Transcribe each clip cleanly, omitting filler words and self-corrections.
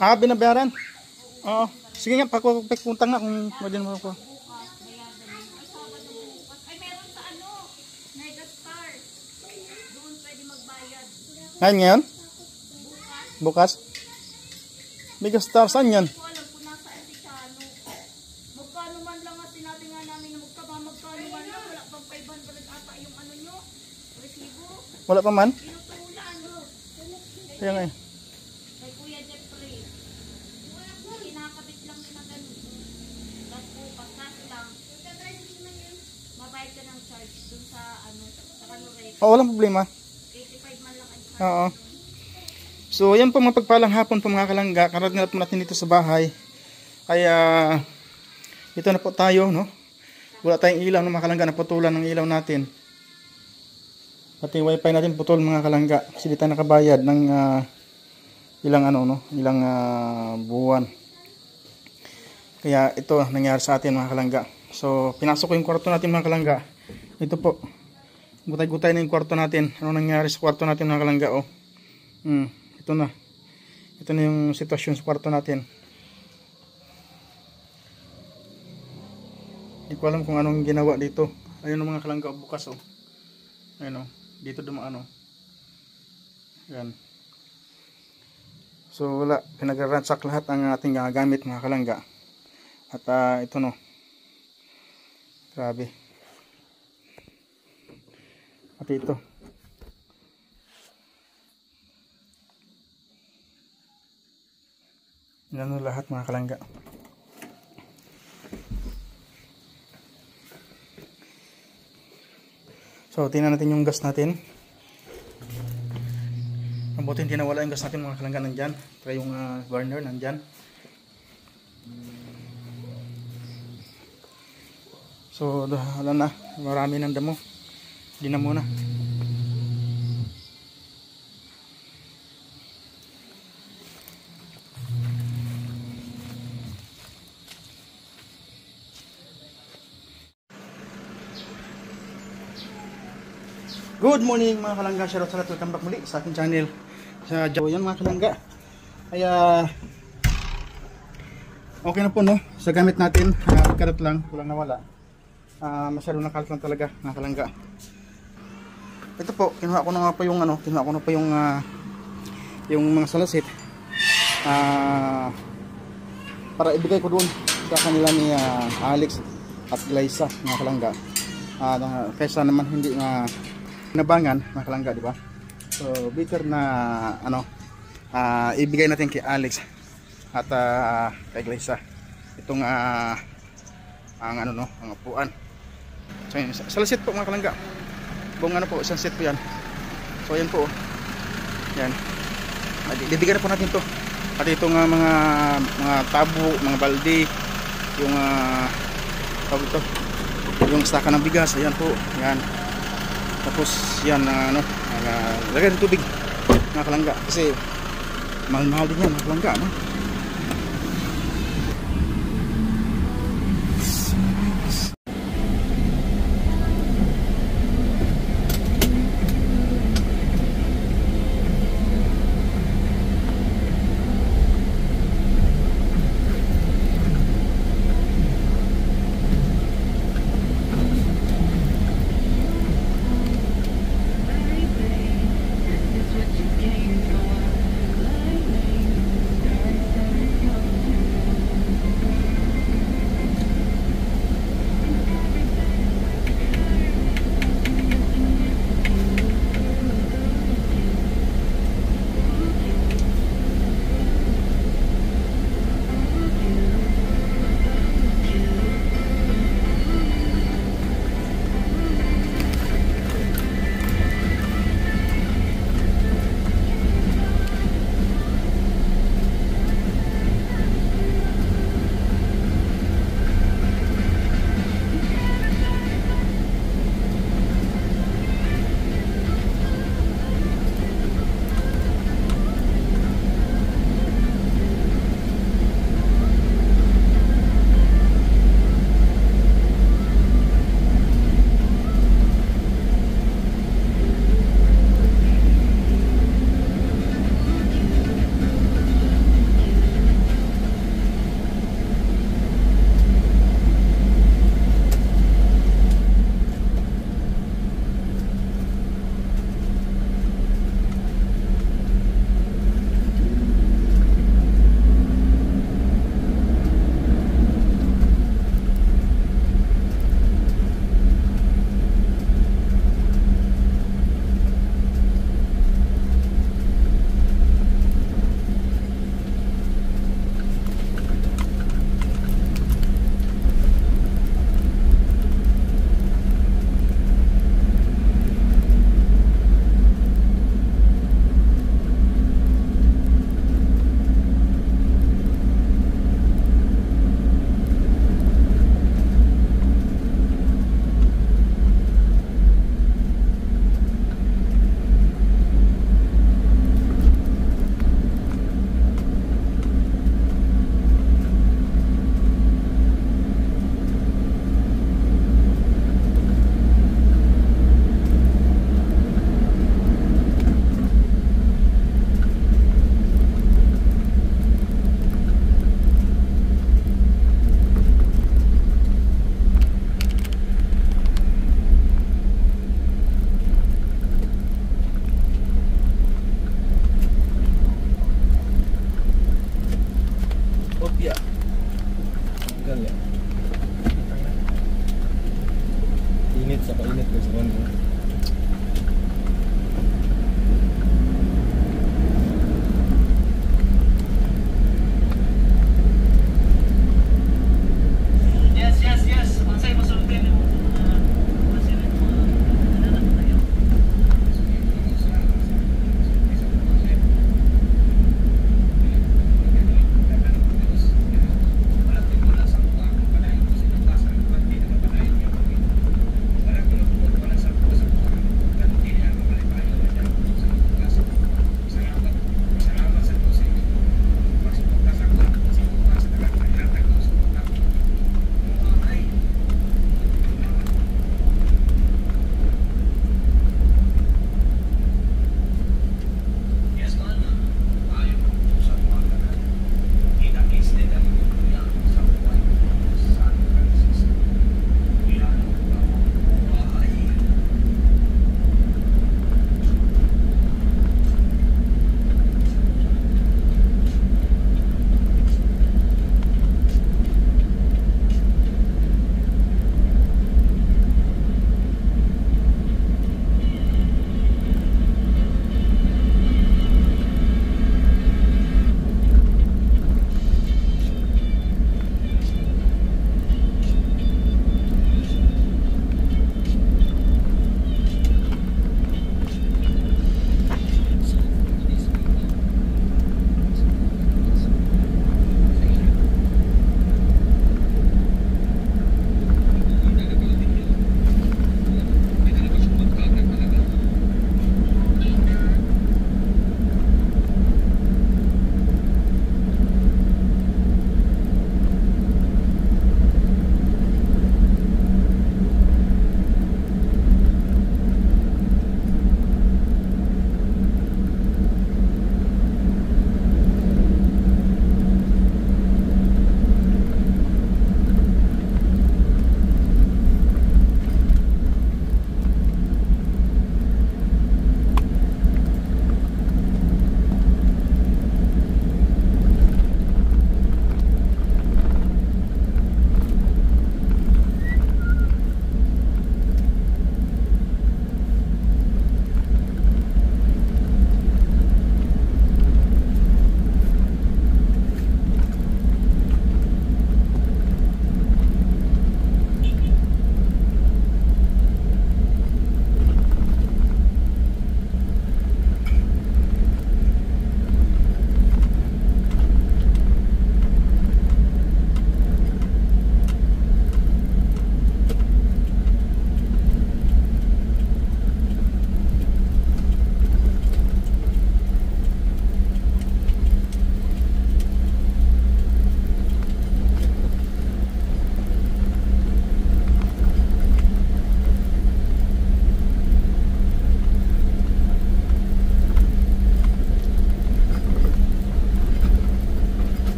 Ah, binabayaran? Oo. Sige nga, pakuntang na kung pwede mo ako. Ay, meron sa Megastar. Doon pwede magbayad. Ngayon? Bukas? Megastar, saan yan? Hindi ko alam kung nasaan si Chano. Magkano man lang at sinabi nga namin na magkano man lang. Wala pang 500 ata yung nyo. Resibo. Wala pa man? Pinutulan. Kaya nga eh. Kay Kuya Jeffrey. Kinakabit lang nila ganun. Tapos bukas kasi lang. Mabayad ka ng charge dun sa sa Canurec. Oh, walang problema. 85 man lang ang charge. Oo. So, yan po mga pagpalang hapon po mga kalangga. Karating na po natin dito sa bahay. Kaya, ito na po tayo, no? Wala tayong ilaw, no, mga kalangga. Naputulan ng ilaw natin. Pati yung wifi natin putol mga kalangga. Kasi di tayo nakabayad ng ilang buwan. Kaya ito nangyari sa atin mga kalangga. So, pinasok ko yung kwarto natin mga kalangga. Ito po. Gutay-gutay na yung kwarto natin. Ano nangyari sa kwarto natin mga kalangga, oh. Ito na. Ito na yung sitwasyon sa kwarto natin. Hindi ko alam kung anong ginawa dito. Ayun ang mga kalangga bukas, oh. Ayun, oh. Dito dumaan, oh. Yan. So wala. Pinag-ransack lahat ang ating gamit mga kalangga. At ito, no. Grabe. Pati ito. Yan lahat mga kalangga. So tingnan natin yung gas natin. Mabuti hindi nawala yung gas natin mga kalangga, nandyan. Kaya yung burner nandyan. So wala na. Marami ng damo. Hindi na muna. Good morning mga kalangga, shoutout sa lahat, welcome back muli sa aking channel sa Joe. Yan mga kalangga, kaya okay na po, no, sa gamit natin. Karot lang, walang nawala. Masyadong nakalat lang talaga mga kalangga. Ito po, kinuha ko na nga po yung kinuha ko na po yung mga salasit para ibigay ko doon sa kanila ni Alex at Glyza mga kalangga. Kaysa naman hindi nabangan mga kalangga, di ba? So better na ibigay natin kay Alex at kay Glyza itong ang upuan. So yun, salasit po mga kalangga. Buong po, isang set po yan. So yan po. Yan. Bibigyan na po natin to. At itong mga tabo, mga balde, yung tawag ito, yung staka ng bigas, ayan po. Yan. Tapos yan lagyan ng tubig mga kalangga kasi mahal-mahal din yan mga kalangga, no?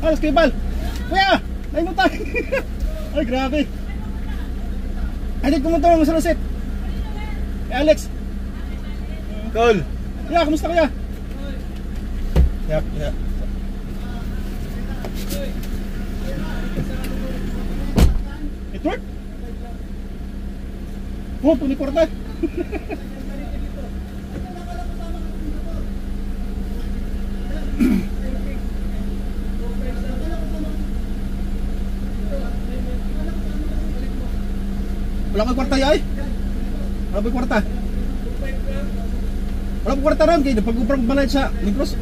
Alas kayo, Bal. Kuya! Ay, mutay! Ay, grabe. Ay, di pumunta mo sa Roset. Alex. Col. Yeah, kumusta kuya? Yap. It work? Oh, puni kwarta. Wala kang kwarta ay? Wala kang kwarta? Wala kang kwarta ron kayo, pag-uprang balay sa Negros.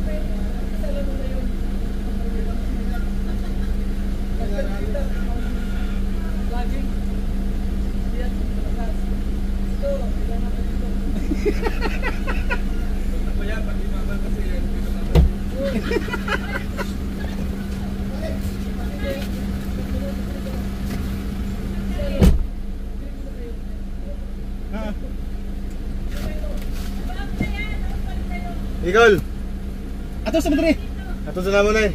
Igol. Ato sa madri. Ato sa namo na eh.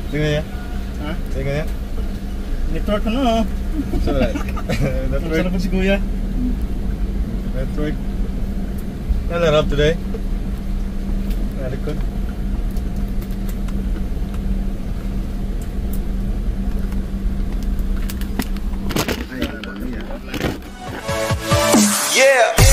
Tingnan niya. Ha? Tingnan niya. Network no. So that. That's Sana right. po si kuya. That's right. Not up today. Very good. Ay, Yeah.